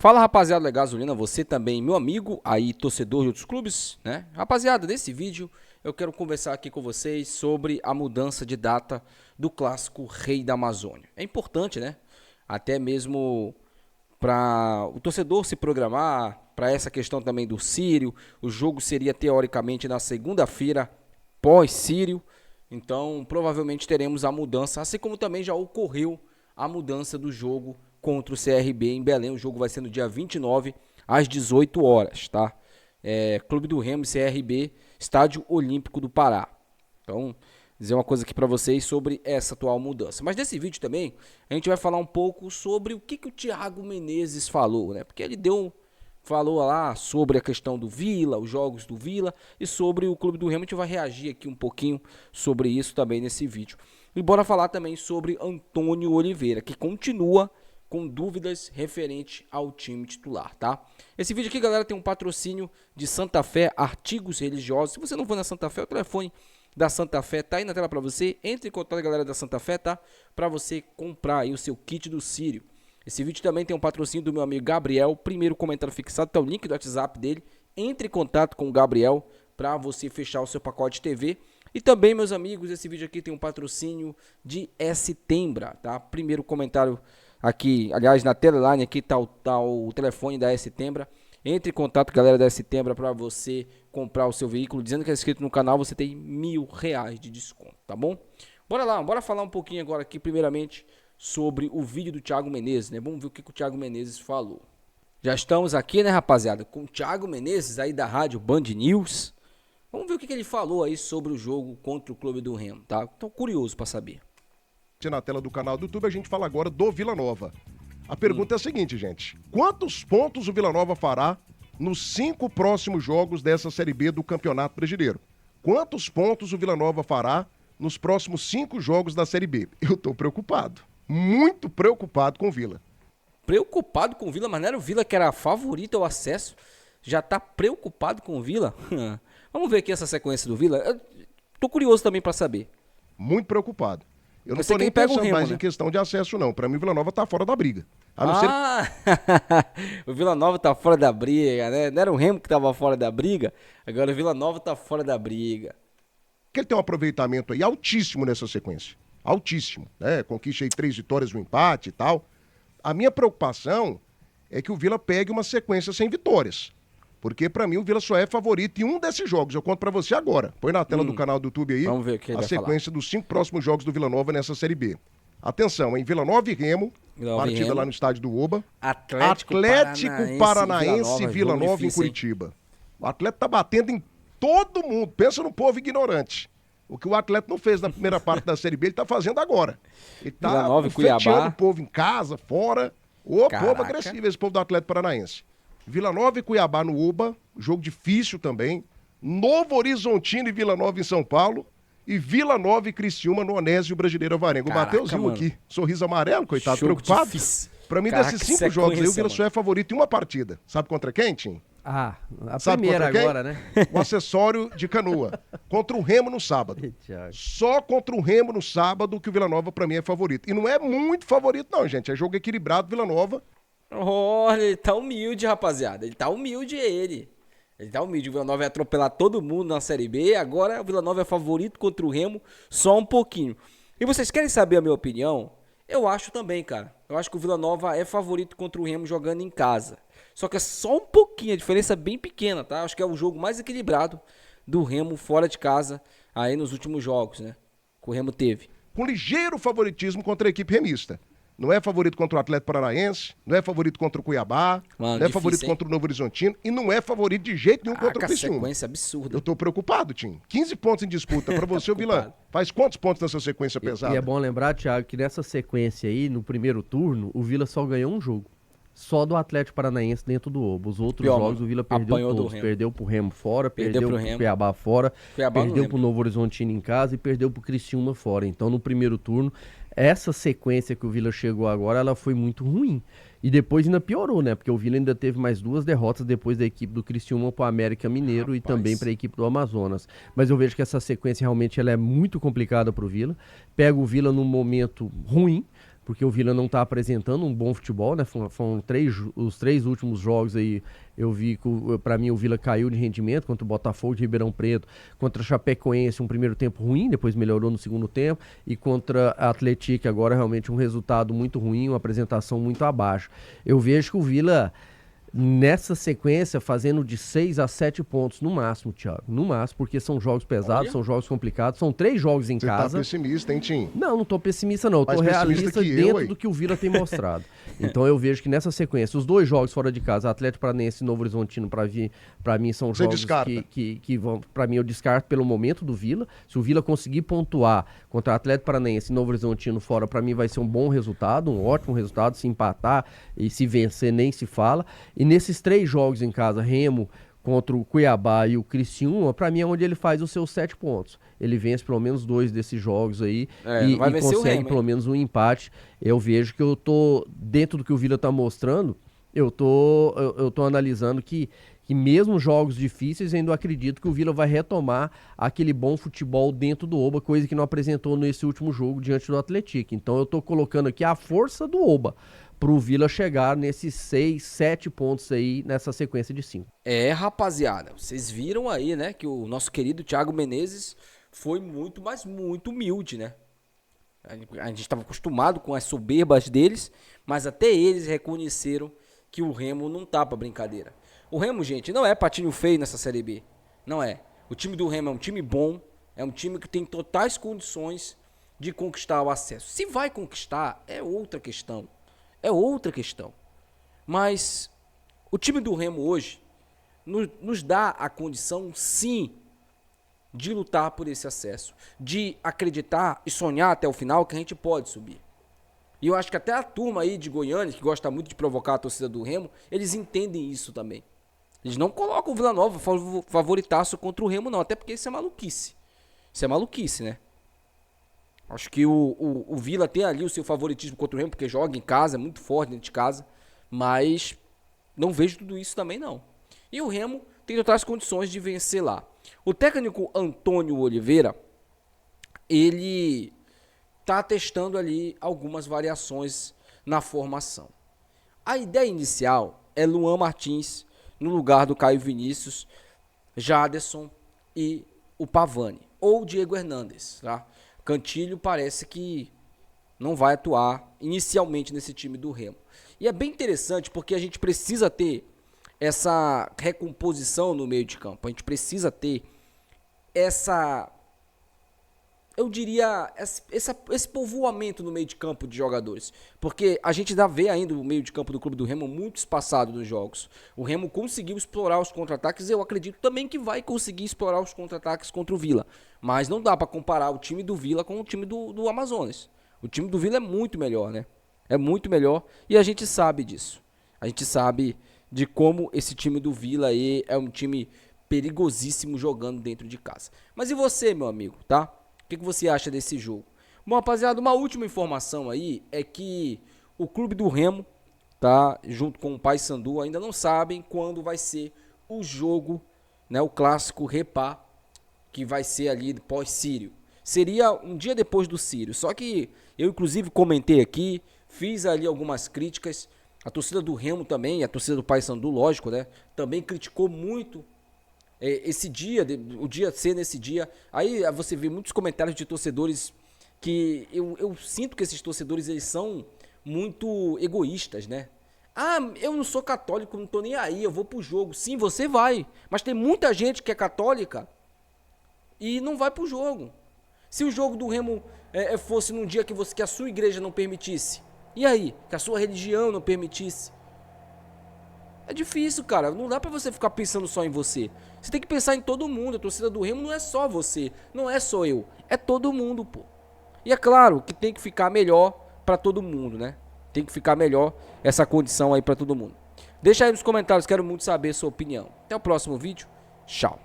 Fala, rapaziada da Gasolina, você também, meu amigo, aí torcedor de outros clubes, né? Rapaziada, nesse vídeo eu quero conversar aqui com vocês sobre a mudança de data do clássico Rei da Amazônia. É importante, né? Até mesmo para o torcedor se programar, para essa questão também do Sírio. O jogo seria teoricamente na segunda-feira, pós-Sírio. Então, provavelmente teremos a mudança, assim como também já ocorreu a mudança do jogo contra o CRB em Belém. O jogo vai ser no dia 29, às 18 horas, tá? Clube do Remo e CRB, Estádio Olímpico do Pará. Então, dizer uma coisa aqui para vocês sobre essa atual mudança. Mas nesse vídeo também, a gente vai falar um pouco sobre o que o Thiago Menezes falou, né? Porque ele falou lá sobre a questão do Vila, os jogos do Vila e sobre o Clube do Remo. A gente vai reagir aqui um pouquinho sobre isso também nesse vídeo. E bora falar também sobre Antônio Oliveira, que continua com dúvidas referente ao time titular, tá? Esse vídeo aqui, galera, tem um patrocínio de Santa Fé, artigos religiosos. Se você não for na Santa Fé, o telefone da Santa Fé tá aí na tela para você. Entre em contato, galera da Santa Fé, tá? Para você comprar aí o seu kit do Sírio. Esse vídeo também tem um patrocínio do meu amigo Gabriel. Primeiro comentário fixado, tá o link do WhatsApp dele. Entre em contato com o Gabriel para você fechar o seu pacote de TV. E também, meus amigos, esse vídeo aqui tem um patrocínio de Setembra, tá? Primeiro comentário aqui, aliás, na teleline aqui tá o telefone da Setembra. Entre em contato, galera da Setembra, para você comprar o seu veículo. Dizendo que é inscrito no canal, você tem R$ 1.000 de desconto, tá bom? Bora lá, bora falar um pouquinho agora aqui, primeiramente, sobre o vídeo do Thiago Menezes, né? Vamos ver o que o Thiago Menezes falou. Já estamos aqui, né, rapaziada, com o Thiago Menezes aí da rádio Band News. Vamos ver o que ele falou aí sobre o jogo contra o Clube do Remo, tá? Tô curioso para saber. Na tela do canal do YouTube, a gente fala agora do Vila Nova. A pergunta é a seguinte, gente. Quantos pontos o Vila Nova fará nos 5 próximos jogos dessa Série B do Campeonato Brasileiro? Quantos pontos o Vila Nova fará nos próximos 5 jogos da Série B? Eu tô preocupado. Muito preocupado com o Vila. Preocupado com o Vila, mas não era o Vila que era favorito ao acesso? Já tá preocupado com o Vila? Vamos ver aqui essa sequência do Vila. Eu tô curioso também para saber. Muito preocupado. Eu não Você tô nem pega o pensando Remo, mais né? em questão de acesso, não. Pra mim, o Vila Nova tá fora da briga. A não ser O Vila Nova tá fora da briga, né? Não era o Remo que tava fora da briga, agora o Vila Nova tá fora da briga. que ele tem um aproveitamento aí altíssimo nessa sequência. Altíssimo, né? Conquista aí 3 vitórias, um empate e tal. A minha preocupação é que o Vila pegue uma sequência sem vitórias. Porque pra mim o Vila só é favorito em um desses jogos. Eu conto pra você agora. Põe na tela do canal do YouTube aí. Vamos ver o que ele a vai sequência dos 5 próximos jogos do Vila Nova nessa Série B. Atenção, em Vila Nova e Remo, partida lá no estádio do Oba. Atlético Paranaense e Vila Nova em Curitiba. O Atlético tá batendo em todo mundo. Pensa no povo ignorante. O que o Atlético não fez na primeira parte da Série B, ele tá fazendo agora. Ele tá fechando o povo em casa, fora. Ô, povo agressivo esse povo do Atlético Paranaense. Vila Nova e Cuiabá no Oba, jogo difícil também. Novo Horizontino e Vila Nova em São Paulo. E Vila Nova e Criciúma no Onésio Brasileiro Avarengo. O Matheusinho aqui, sorriso amarelo, coitado, jogo preocupado. Difícil. Pra mim, desses 5 jogos aí, o Vila só é favorito em uma partida. Sabe contra quem, Tim? A Sabe primeira agora, né? O Acessório de Canoa. Contra o Remo no sábado. Só contra o Remo no sábado que o Vila Nova, pra mim, é favorito. E não é muito favorito, não, gente. É jogo equilibrado, Vila Nova. Olha, ele tá humilde, rapaziada. Ele tá humilde, ele. Ele tá humilde. O Vila Nova vai atropelar todo mundo na Série B. Agora o Vila Nova é favorito contra o Remo, só um pouquinho. E vocês querem saber a minha opinião? Eu acho também, cara. Eu acho que o Vila Nova é favorito contra o Remo jogando em casa. Só que é só um pouquinho, a diferença é bem pequena, tá? Acho que é o jogo mais equilibrado do Remo fora de casa aí nos últimos jogos, né? Que o Remo teve. Com ligeiro favoritismo contra a equipe remista. Não é favorito contra o Atlético Paranaense, não é favorito contra o Cuiabá, não é favorito contra o Novo Horizontino e não é favorito de jeito nenhum contra o Criciúma. Sequência absurda. Eu tô preocupado, Tim. 15 pontos em disputa. Pra você, o Vila, faz quantos pontos nessa sequência pesada? E é bom lembrar, Thiago, que nessa sequência aí, no primeiro turno, o Vila só ganhou um jogo. Só do Atlético Paranaense dentro do Obo. Os outros jogos o Vila perdeu todos. Perdeu pro Remo fora, perdeu pro Cuiabá fora, perdeu pro Novo Horizontino em casa e perdeu pro Criciúma fora. Então, no primeiro turno, essa sequência que o Vila chegou agora, ela foi muito ruim. E depois ainda piorou, né? Porque o Vila ainda teve mais 2 derrotas depois da equipe do Criciúma pro América Mineiro e também para a equipe do Amazonas. Mas eu vejo que essa sequência realmente ela é muito complicada pro Vila. Pega o Vila num momento ruim, porque o Vila não está apresentando um bom futebol, né? Foram os 3 últimos jogos aí, eu vi que, para mim, o Vila caiu de rendimento contra o Botafogo de Ribeirão Preto, contra a Chapecoense, um primeiro tempo ruim, depois melhorou no segundo tempo, e contra a Atlético agora realmente um resultado muito ruim, uma apresentação muito abaixo. Eu vejo que o Vila, nessa sequência, fazendo de 6 a 7 pontos no máximo, Thiago. No máximo, porque são jogos pesados, são jogos complicados, são 3 jogos em casa. Você tá pessimista, hein, Tim? Não tô pessimista não, eu tô realista dentro do que o Vila tem mostrado. Então eu vejo que nessa sequência, os 2 jogos fora de casa, Atlético Paranaense e Novo Horizontino, pra mim são jogos que vão, pra mim eu descarto pelo momento do Vila. Se o Vila conseguir pontuar contra Atlético Paranaense e Novo Horizontino fora, pra mim vai ser um bom resultado, um ótimo resultado. Se empatar e se vencer nem se fala. E nesses 3 jogos em casa, Remo contra o Cuiabá e o Criciúma, pra mim é onde ele faz os seus 7 pontos. Ele vence pelo menos 2 desses jogos aí e consegue pelo menos um empate. Eu vejo que eu tô, dentro do que o Vila tá mostrando, eu tô analisando que mesmo jogos difíceis, ainda acredito que o Vila vai retomar aquele bom futebol dentro do Oba, coisa que não apresentou nesse último jogo diante do Atlético. Então eu tô colocando aqui a força do Oba pro Vila chegar nesses 6, 7 pontos aí nessa sequência de 5. Rapaziada, vocês viram aí, né, que o nosso querido Thiago Menezes foi muito, mas muito humilde, né? A gente estava acostumado com as soberbas deles, mas até eles reconheceram que o Remo não tá pra brincadeira. O Remo, gente, não é patinho feio nessa Série B. Não é. O time do Remo é um time bom, é um time que tem totais condições de conquistar o acesso. Se vai conquistar, é outra questão. É outra questão. Mas o time do Remo hoje nos dá a condição, sim, de lutar por esse acesso. De acreditar e sonhar até o final que a gente pode subir. E eu acho que até a turma aí de Goiânia, que gosta muito de provocar a torcida do Remo, eles entendem isso também. Eles não colocam o Vila Nova favoritaço contra o Remo, não. Até porque isso é maluquice. Isso é maluquice, né? Acho que o Vila tem ali o seu favoritismo contra o Remo, porque joga em casa, é muito forte dentro de casa. Mas não vejo tudo isso também, não. E o Remo tem totais condições de vencer lá. O técnico Antônio Oliveira, ele tá testando ali algumas variações na formação. A ideia inicial é Luan Martins no lugar do Caio Vinícius, Jaderson e o Pavani, ou Diego Hernandes, tá? Cantilho parece que não vai atuar inicialmente nesse time do Remo. E é bem interessante porque a gente precisa ter essa recomposição no meio de campo. A gente precisa ter essa, eu diria, esse povoamento no meio de campo de jogadores. Porque a gente ainda vê ainda o meio de campo do Clube do Remo muito espaçado nos jogos. O Remo conseguiu explorar os contra-ataques e eu acredito também que vai conseguir explorar os contra-ataques contra o Vila. Mas não dá para comparar o time do Vila com o time do Amazonas. O time do Vila é muito melhor, né? É muito melhor e a gente sabe disso. A gente sabe de como esse time do Vila aí é um time perigosíssimo jogando dentro de casa. Mas e você, meu amigo, tá? O que você acha desse jogo? Bom, rapaziada, uma última informação aí é que o Clube do Remo, tá, junto com o Paysandu, ainda não sabem quando vai ser o jogo, né, o clássico Repá, que vai ser ali pós-Sírio. Seria um dia depois do Sírio, só que eu inclusive comentei aqui, fiz ali algumas críticas, a torcida do Remo também, a torcida do Paysandu, lógico, né, também criticou muito esse dia, o dia ser nesse dia. Aí você vê muitos comentários de torcedores que eu sinto que esses torcedores eles são muito egoístas, né? Ah, eu não sou católico, não tô nem aí, eu vou pro jogo. Sim, você vai, mas tem muita gente que é católica e não vai pro jogo. Se o jogo do Remo fosse num dia que a sua igreja não permitisse, e aí? Que a sua religião não permitisse? É difícil, cara. Não dá pra você ficar pensando só em você. Você tem que pensar em todo mundo. A torcida do Remo não é só você. Não é só eu. É todo mundo, pô. E é claro que tem que ficar melhor pra todo mundo, né? Tem que ficar melhor essa condição aí pra todo mundo. Deixa aí nos comentários. Quero muito saber a sua opinião. Até o próximo vídeo. Tchau.